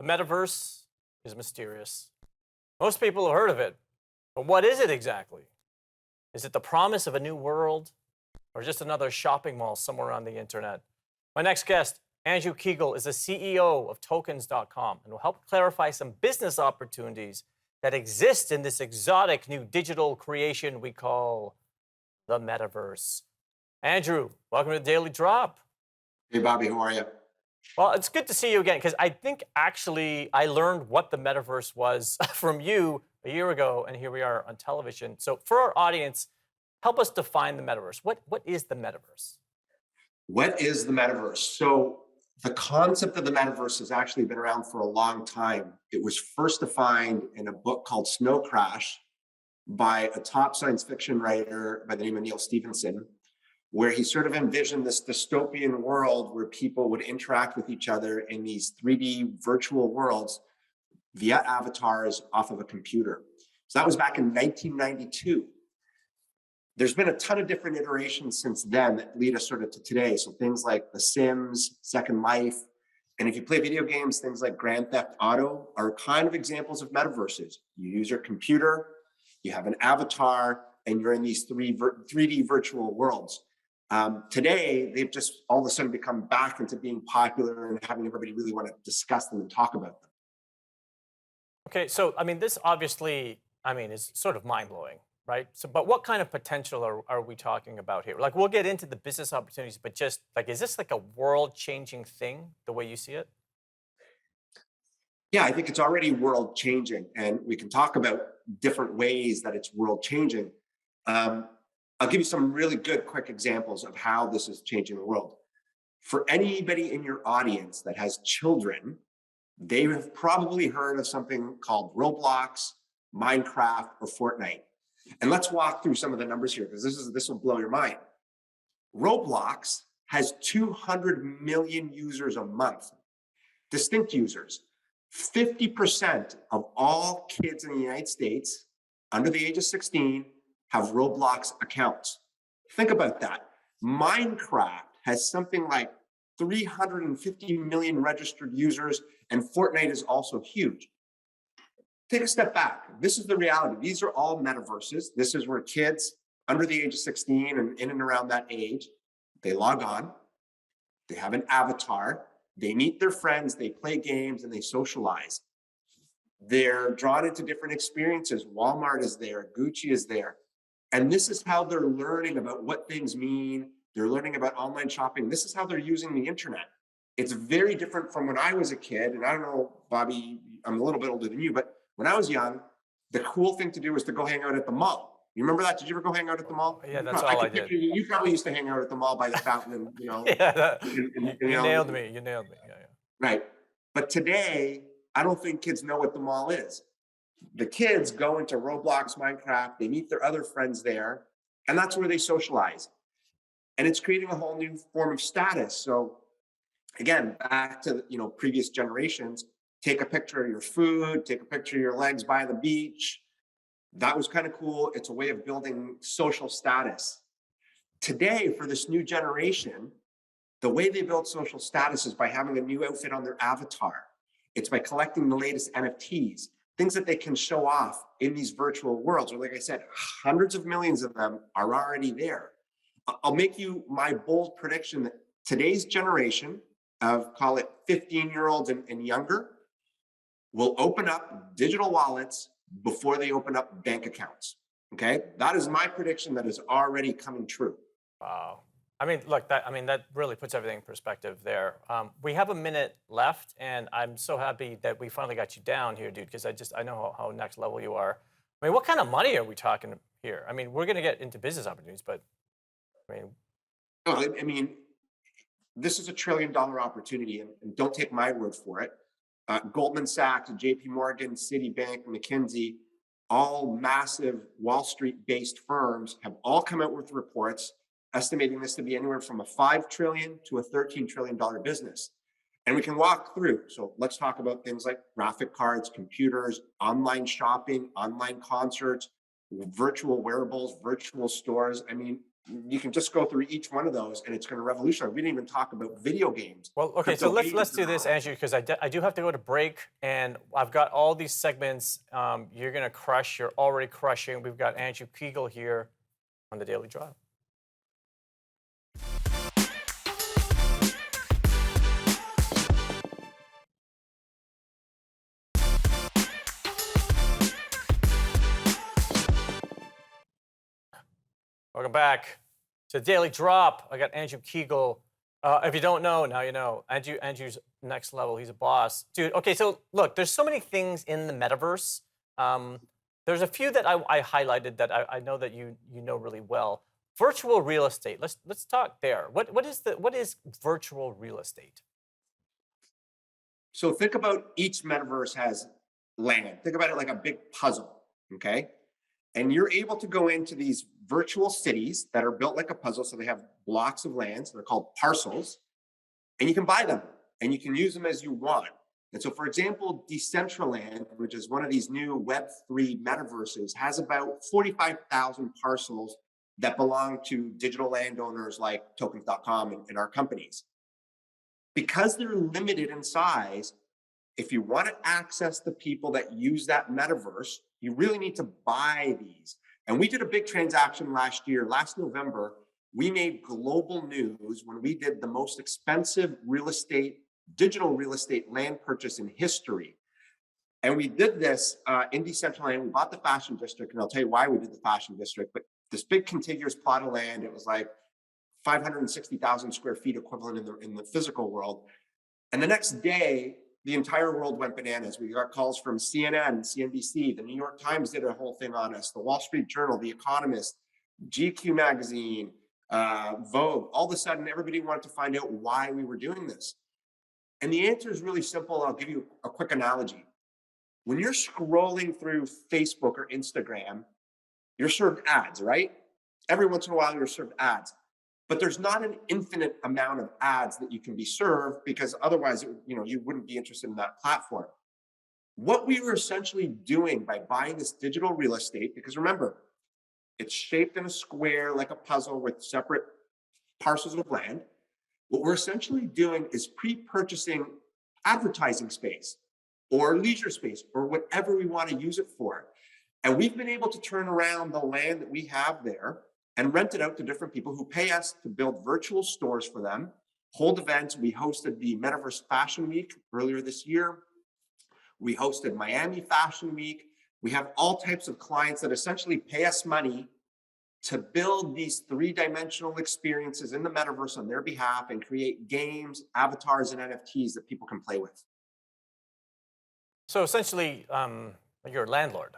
The metaverse is mysterious. Most people have heard of it, but what is it exactly? Is it the promise of a new world or just another shopping mall somewhere on the internet? My next guest, Andrew Kegel, is the CEO of tokens.com and will help clarify some business opportunities that exist in this exotic new digital creation we call the metaverse. Andrew, welcome to the Daily Drop. Hey, Bobby, how are you? Well, it's good to see you again because I think actually I learned what the metaverse was from you a year ago, and here we are on television. So, for our audience, help us define the metaverse. What is the metaverse? What is the metaverse? So, the concept of the metaverse has actually been around for a long time. It was first defined in a book called Snow Crash by a top science fiction writer by the name of Neil Stephenson, where he sort of envisioned this dystopian world where people would interact with each other in these 3D virtual worlds via avatars off of a computer. So that was back in 1992. There's been a ton of different iterations since then that lead us sort of to today. So things like The Sims, Second Life, and if you play video games, things like Grand Theft Auto are kind of examples of metaverses. You use your computer, you have an avatar, and you're in these 3D virtual worlds. Today, they've just all of a sudden become back into being popular and having everybody really want to discuss them and talk about them. Okay, so I mean, this obviously, is sort of mind blowing, right? So, but what kind of potential are we talking about here? Like, we'll get into the business opportunities, but just like, is this like a world changing thing the way you see it? Yeah, I think it's already world changing, and we can talk about different ways that it's world changing. Um, I'll give you some really good, quick examples of how this is changing the world. For anybody in your audience that has children, they have probably heard of something called Roblox, Minecraft, or Fortnite. And let's walk through some of the numbers here because this will blow your mind. Roblox has 200 million users a month, distinct users. 50% of all kids in the United States under the age of 16 have Roblox accounts. Think about that. Minecraft has something like 350 million registered users, and Fortnite is also huge. Take a step back. This is the reality. These are all metaverses. This is where kids under the age of 16 and in and around that age, they log on, they have an avatar, they meet their friends, they play games, and they socialize. They're drawn into different experiences. Walmart is there, Gucci is there. And this is how they're learning about what things mean. They're learning about online shopping. This is how they're using the internet. It's very different from when I was a kid. And I don't know, Bobby, I'm a little bit older than you, but when I was young, the cool thing to do was to go hang out at the mall. You remember that? Did you ever go hang out at the mall? Yeah, that's all I could did. picture you. You probably used to hang out at the mall by the fountain, and Yeah, you you know, nailed me. You nailed me. Yeah, yeah. right. But today, I don't think kids know what the mall is. The kids go into Roblox, Minecraft, they meet their other friends there, and that's where they socialize. And it's creating a whole new form of status. So again, back to previous generations, take a picture of your food, take a picture of your legs by the beach. That was kind of cool. It's a way of building social status. Today, for this new generation, the way they build social status is by having a new outfit on their avatar. It's by collecting the latest NFTs, things that they can show off in these virtual worlds. Or like I said, hundreds of millions of them are already there. I'll make you my bold prediction that today's generation of, call it 15-year-olds and younger, will open up digital wallets before they open up bank accounts. Okay, that is my prediction that is already coming true. Wow. That really puts everything in perspective there. We have a minute left, and I'm so happy that we finally got you down here, dude, because I know how next level you are. I mean, what kind of money are we talking here? I mean, we're going to get into business opportunities, but I mean, No, I mean, this is a $1 trillion opportunity, and don't take my word for it. Goldman Sachs, JP Morgan, Citibank, McKinsey, all massive Wall Street based firms have all come out with reports estimating this to be anywhere from a $5 trillion to a $13 trillion business. And we can walk through. So let's talk about things like graphic cards, computers, online shopping, online concerts, virtual wearables, virtual stores. I mean, You can just go through each one of those and it's going to revolutionize. We didn't even talk about video games. Well, okay, so Crypto let's games do this, Andrew, because I do have to go to break, and I've got all these segments. You're gonna crush. You're already crushing. We've got Andrew Kegel here on the Daily Drive. Welcome back to Daily Drop. I got Andrew Kegel. If you don't know, now you know. Andrew's next level. He's a boss, dude. Okay, so look, there's so many things in the metaverse. There's a few that I highlighted that I know that you know really well. Virtual real estate. Let's talk there. What is virtual real estate? So think about each metaverse has land. Think about it like a big puzzle, okay? And you're able to go into these virtual cities that are built like a puzzle. So they have blocks of land. So they're called parcels. And you can buy them and you can use them as you want. And so, for example, Decentraland, which is one of these new Web3 metaverses, has about 45,000 parcels that belong to digital landowners like tokens.com and our companies. Because they're limited in size, if you want to access the people that use that metaverse, you really need to buy these. And we did a big transaction last year, last November. We made global news when we did the most expensive digital real estate land purchase in history. And we did this in Decentraland. We bought the fashion district, and I'll tell you why we did the fashion district. But this big contiguous plot of land, it was like 560,000 square feet equivalent in the physical world. And the next day, the entire world went bananas. We got calls from CNN, CNBC, the New York Times did a whole thing on us, the Wall Street Journal, The Economist, GQ magazine, Vogue. All of a sudden, everybody wanted to find out why we were doing this. And the answer is really simple. I'll give you a quick analogy. When you're scrolling through Facebook or Instagram, you're served ads, right? Every once in a while, you're served ads. But there's not an infinite amount of ads that you can be served, because otherwise, you wouldn't be interested in that platform. What we were essentially doing by buying this digital real estate, because remember, it's shaped in a square like a puzzle with separate parcels of land. What we're essentially doing is pre-purchasing advertising space or leisure space or whatever we want to use it for. And we've been able to turn around the land that we have there and rent it out to different people who pay us to build virtual stores for them, hold events. We hosted the Metaverse Fashion Week earlier this year. We hosted Miami Fashion Week. We have all types of clients that essentially pay us money to build these three-dimensional experiences in the metaverse on their behalf and create games, avatars, and NFTs that people can play with. So essentially, you're a landlord.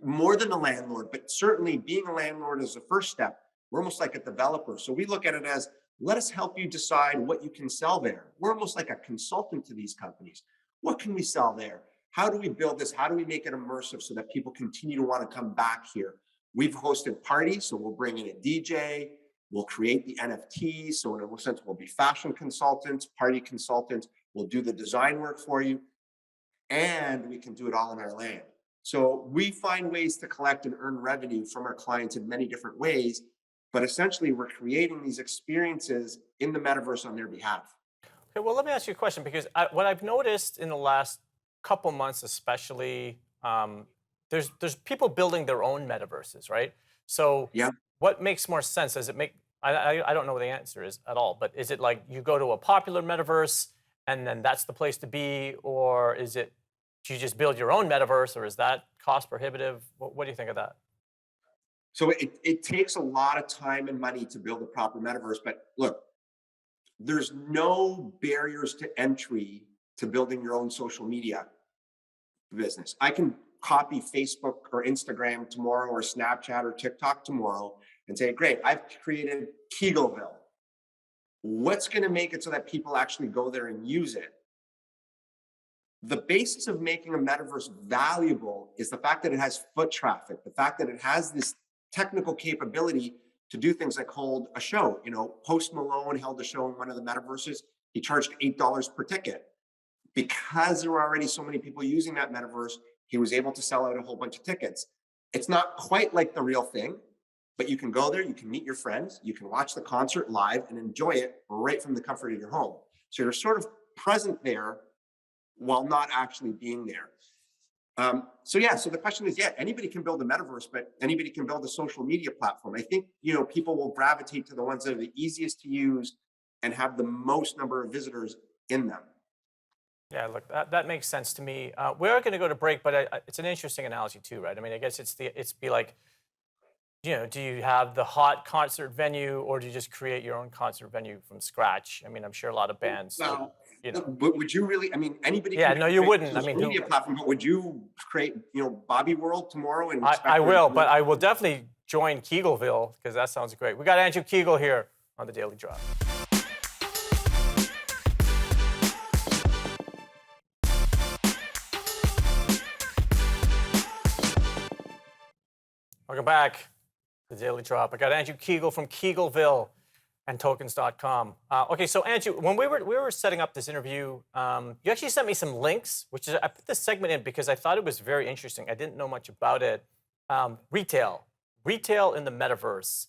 More than a landlord, but certainly being a landlord is the first step. We're almost like a developer. So we look at it as, let us help you decide what you can sell there. We're almost like a consultant to these companies. What can we sell there? How do we build this? How do we make it immersive so that people continue to want to come back here? We've hosted parties, so we'll bring in a DJ, we'll create the NFTs. So in a sense, we'll be fashion consultants, party consultants, we'll do the design work for you, and we can do it all in our land. So we find ways to collect and earn revenue from our clients in many different ways, but essentially we're creating these experiences in the metaverse on their behalf. Okay, well, let me ask you a question, because what I've noticed in the last couple months, especially, there's people building their own metaverses, right? So Yeah. what makes more sense? Does it make, I don't know what the answer is at all, but is it like you go to a popular metaverse and then that's the place to be, or is it, do you just build your own metaverse, or is that cost prohibitive? What do you think of that? So it takes a lot of time and money to build a proper metaverse, but look, there's no barriers to entry to building your own social media business. I can copy Facebook or Instagram tomorrow or Snapchat or TikTok tomorrow and say, great, I've created Kegelville. What's going to make it so that people actually go there and use it? The basis of making a metaverse valuable is the fact that it has foot traffic, the fact that it has this technical capability to do things like hold a show. Post Malone held a show in one of the metaverses. He charged $8 per ticket. Because there were already so many people using that metaverse, he was able to sell out a whole bunch of tickets. It's not quite like the real thing, But you can go there, you can meet your friends, you can watch the concert live and enjoy it right from the comfort of your home. So you're sort of present there while not actually being there. So the question is, yeah, anybody can build a metaverse, but anybody can build a social media platform. I think, people will gravitate to the ones that are the easiest to use and have the most number of visitors in them. Yeah, look, that makes sense to me. We are going to go to break, but it's an interesting analogy too, right? I mean, I guess it's be like, do you have the hot concert venue, or do you just create your own concert venue from scratch? I mean, I'm sure a lot of bands would, Well, but would you really? I mean, anybody Yeah, can no, you create a wouldn't. I social mean, who? media platform, but would you create, Bobby World tomorrow and I expect there to will, be but I will definitely join Kegelville because that sounds great. We got Andrew Kegel here on the Daily Drop. Welcome back to the Daily Drop. I got Andrew Kegel from Kegelville and tokens.com. Okay, so Andrew, when we were setting up this interview, you actually sent me some links, which is I put this segment in because I thought it was very interesting. I didn't know much about it. Retail in the metaverse.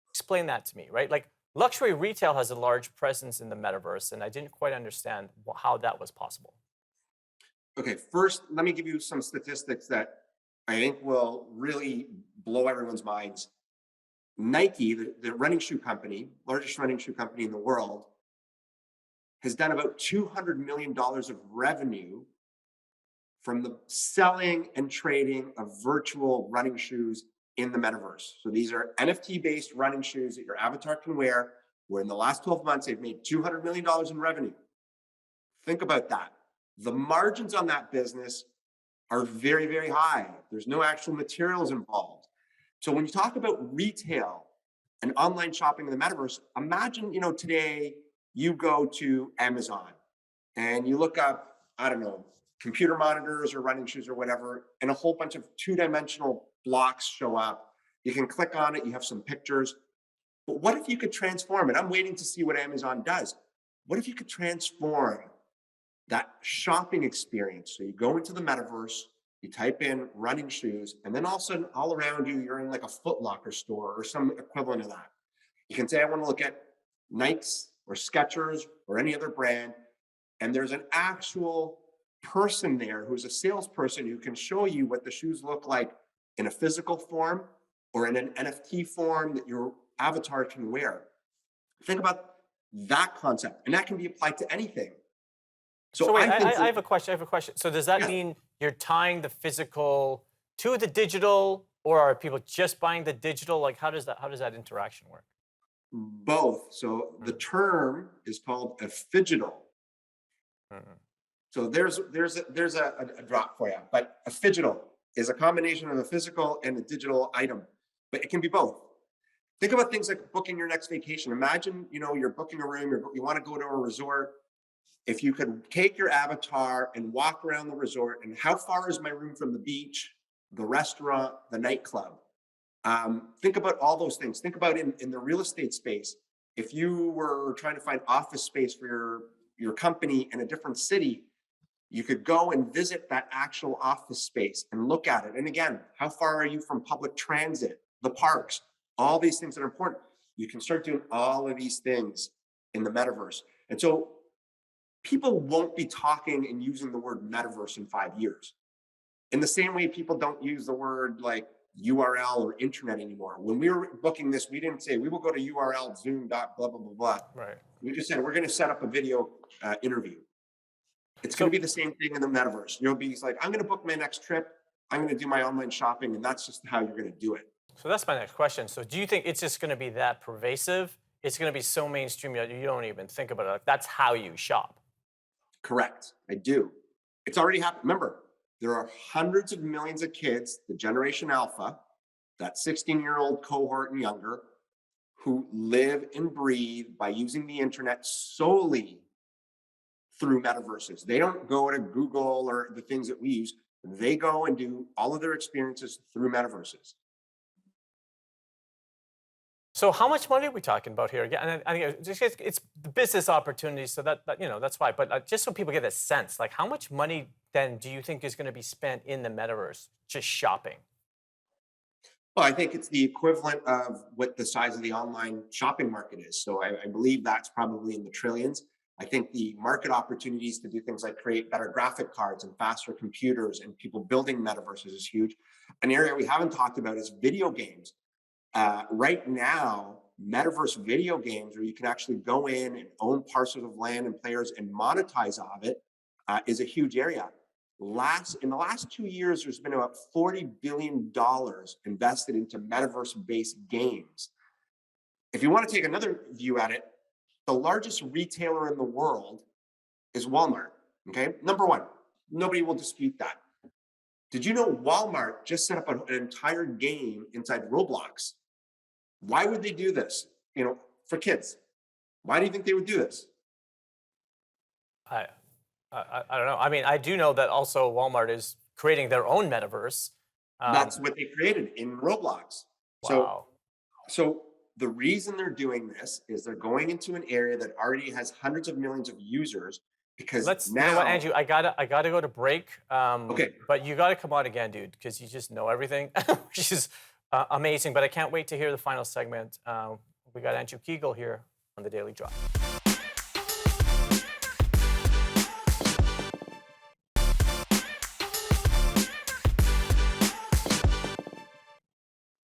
Explain that to me, right? Like luxury retail has a large presence in the metaverse, and I didn't quite understand how that was possible. Okay, first, let me give you some statistics that I think will really blow everyone's minds. Nike, the running shoe company, largest running shoe company in the world, has done about $200 million of revenue from the selling and trading of virtual running shoes in the metaverse. So these are NFT-based running shoes that your avatar can wear, where in the last 12 months, they've made $200 million in revenue. Think about that. The margins on that business are very, very high. There's no actual materials involved. So when you talk about retail and online shopping in the metaverse, imagine, today you go to Amazon and you look up, I don't know, computer monitors or running shoes or whatever, and a whole bunch of two-dimensional blocks show up. You can click on it, you have some pictures. But what if you could transform it? I'm waiting to see what Amazon does. What if you could transform that shopping experience? So you go into the metaverse, you type in running shoes, and then all of a sudden, all around you, you're in like a Foot Locker store or some equivalent of that. You can say, I want to look at Nikes or Skechers or any other brand, and there's an actual person there who's a salesperson who can show you what the shoes look like in a physical form or in an NFT form that your avatar can wear. Think about that concept, and that can be applied to anything. So wait, I think I have a question. I have a question. So does that yeah, mean you're tying the physical to the digital, or are people just buying the digital? Like, how does that interaction work? both. So the Mm, term is called a phygital. mm, So there's a drop for you, but a phygital is a combination of a physical and a digital item, but it can be both. Think about things like booking your next vacation. Imagine, you're booking a room, you want to go to a resort. If you could take your avatar and walk around the resort, and how far is my room from the beach, the restaurant, the nightclub? Think about all those things. Think about in the real estate space. If you were trying to find office space for your company in a different city, you could go and visit that actual office space and look at it. And again, how far are you from public transit, the parks, all these things that are important? You can start doing all of these things in the metaverse. And so people won't be talking and using the word metaverse in 5 years. In the same way, people don't use the word like URL or internet anymore. When we were booking this, we didn't say we will go to URL Zoom dot blah blah blah blah. right. We just said we're going to set up a video interview. It's going to So be the same thing in the metaverse. You'll be like, I'm going to book my next trip. I'm going to do my online shopping, and that's just how you're going to do it. so that's my next question. So do you think it's just going to be that pervasive? It's going to be so mainstream that you don't even think about it. Like, that's how you shop. Correct. I do. It's already happened. Remember, there are hundreds of millions of kids, the Generation Alpha, that 16-year-old cohort and younger, who live and breathe by using the internet solely through metaverses. They don't go to Google or the things that we use. They go and do all of their experiences through metaverses. So how much money are we talking about here? Again, and I think it's the business opportunities, so that's fine. But just so people get a sense, like how much money then do you think is going to be spent in the metaverse just shopping? Well, I think it's the equivalent of what the size of the online shopping market is. So I believe that's probably in the trillions. I think the market opportunities to do things like create better graphic cards and faster computers and people building metaverses is huge. An area we haven't talked about is video games. Right now, metaverse video games, where you can actually go in and own parcels of land and players and monetize of it, is a huge area. In the last 2 years, there's been about $40 billion invested into metaverse-based games. If you want to take another view at it, the largest retailer in the world is Walmart. Okay, number one, nobody will dispute that. Did you know Walmart just set up an entire game inside Roblox? Why would they do this? For kids. Why do you think they would do this? I, I don't know. I mean, I do know that also Walmart is creating their own metaverse. That's what they created in Roblox. So, Wow. so the reason they're doing this is they're going into an area that already has hundreds of millions of users because You know what, now, Andrew? I gotta go to break. okay, But you gotta come on again, dude, because you just know everything, which is amazing. But I can't wait to hear the final segment. We got Andrew Kegel here on the Daily Drop.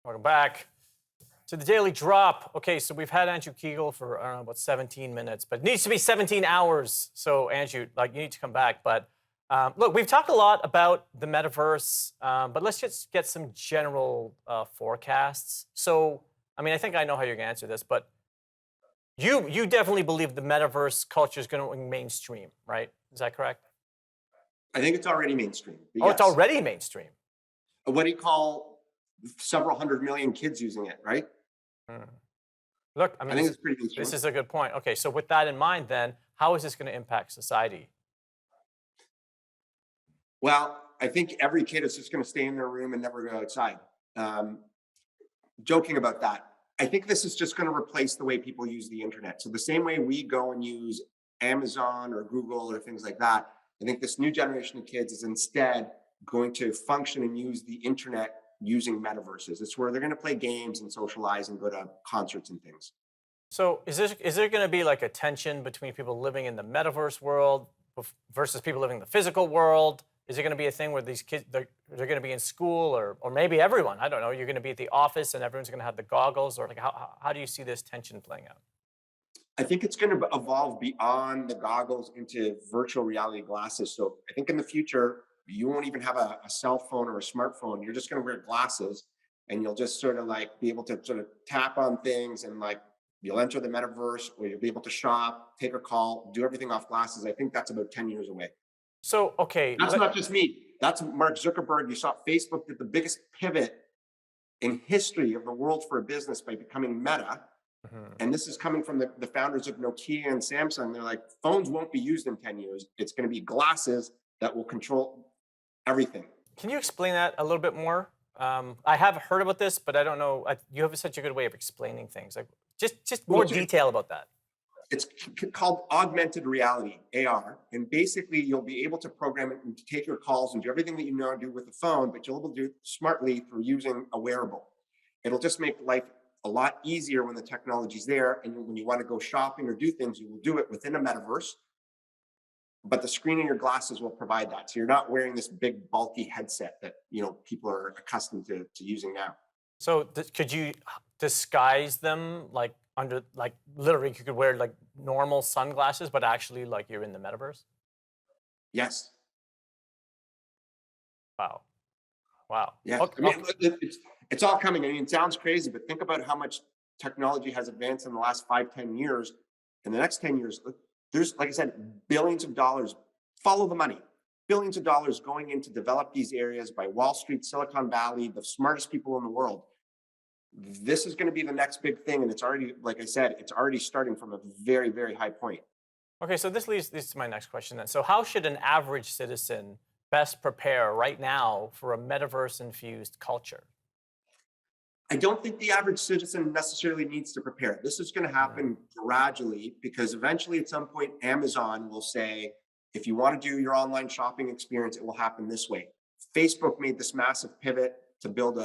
Welcome back to the Daily Drop. Okay, so we've had Andrew Kegel for, I don't know, about 17 minutes, but it needs to be 17 hours. So, Andrew, you need to come back. But look, we've talked a lot about the metaverse, but let's just get some general forecasts. So, I mean, I think I know how you're going to answer this, but you definitely believe the metaverse culture is going to go mainstream, right? Is that correct? I think it's already mainstream. But Oh, it's yes. already mainstream. What do you call several hundred million kids using it, right? Hmm. Look, I I mean, think this, it's pretty mainstream. this is a good point. Okay, so with that in mind, then, how is this going to impact society? Well, I think every kid is just going to stay in their room and never go outside. Um, Joking about that, I think this is just going to replace the way people use the internet. So the same way we go and use Amazon or Google or things like that, I think this new generation of kids is instead going to function and use the internet using metaverses. It's where they're going to play games and socialize and go to concerts and things. So is there going to be like a tension between people living in the metaverse world versus people living in the physical world? Is it going to be a thing where these kids they're going to be in school or maybe everyone? I don't know. You're going to be at the office and everyone's going to have the goggles, or like how do you see this tension playing out? I think it's going to evolve beyond the goggles into virtual reality glasses. So I think in the future, you won't even have a cell phone or a smartphone. You're just going to wear glasses and you'll just sort of like be able to sort of tap on things and like you'll enter the metaverse or you'll be able to shop, take a call, do everything off glasses. I think that's about 10 years away. So okay, That's not just me. That's Mark Zuckerberg. You saw Facebook did the biggest pivot in history of the world for a business by becoming Meta. Mhm. And this is coming from the founders of Nokia and Samsung. They're like, phones won't be used in 10 years. It's going to be glasses that will control everything. Can you explain that a little bit more? I have heard about this, but I don't know. You have such a good way of explaining things. Like just Well, more detail about that. it's called augmented reality, AR. And basically, you'll be able to program it and to take your calls and do everything that you know to do with the phone, but you'll be able to do it smartly through using a wearable. It'll just make life a lot easier when the technology's there. And when you want to go shopping or do things, you will do it within a metaverse. But the screen in your glasses will provide that. So you're not wearing this big bulky headset that people are accustomed to using now. So could you disguise them like under like literally you could wear like normal sunglasses, but actually like you're in the metaverse? Yes. Wow. Wow. Yes. Okay. I mean, it's all coming. I mean, it sounds crazy, but think about how much technology has advanced in the last 5, 10 years. In the next 10 years, there's, like I said, billions of dollars. Follow the money. Billions of dollars going in to develop these areas by Wall Street, Silicon Valley, the smartest people in the world. This is going to be the next big thing. And it's already, like I said, it's already starting from a very, very high point. Okay, so this leads to my next question then. So how should an average citizen best prepare right now for a metaverse infused culture? I don't think the average citizen necessarily needs to prepare. This is going to happen gradually because eventually, at some point, Amazon will say, if you want to do your online shopping experience, it will happen this way. Facebook made this massive pivot to build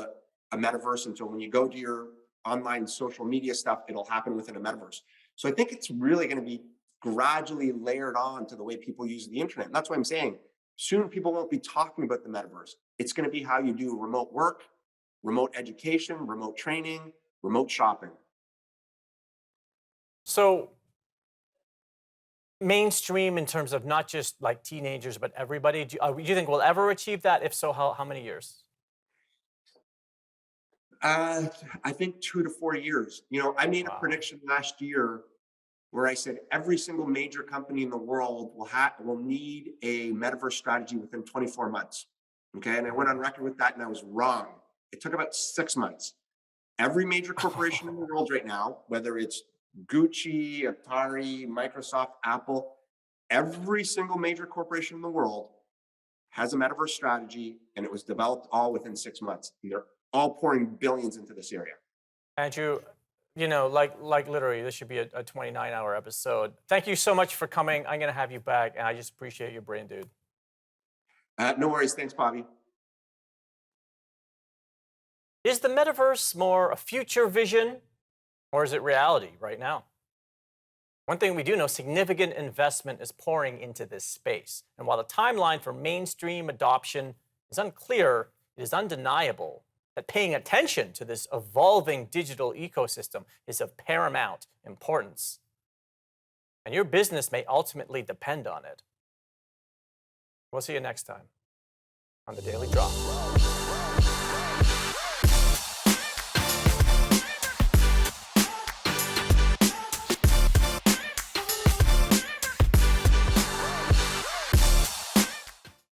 a metaverse. And so when you go to your online social media stuff, it'll happen within a metaverse. So I think it's really going to be gradually layered on to the way people use the internet. And that's why I'm saying soon people won't be talking about the metaverse. It's going to be how you do remote work, remote education, remote training, remote shopping. So mainstream in terms of not just like teenagers, but everybody. Do you think we'll ever achieve that? If so, how many years? I think 2 to 4 years. I made a Wow. prediction last year where I said every single major company in the world will need a metaverse strategy within 24 months. Okay, and I went on record with that, and I was wrong. It took about 6 months. Every major corporation in the world right now, whether it's Gucci, Atari, Microsoft, Apple, every single major corporation in the world has a metaverse strategy, and it was developed all within 6 months. And they're all pouring billions into this area. Andrew, like literally, this should be a 29-hour episode. Thank you so much for coming. I'm gonna have you back, and I just appreciate your brain, dude. No worries. Thanks, Bobby. Is the metaverse more a future vision, or is it reality right now? One thing we do know, significant investment is pouring into this space. And while the timeline for mainstream adoption is unclear, it is undeniable that paying attention to this evolving digital ecosystem is of paramount importance. And your business may ultimately depend on it. We'll see you next time on The Daily Drop.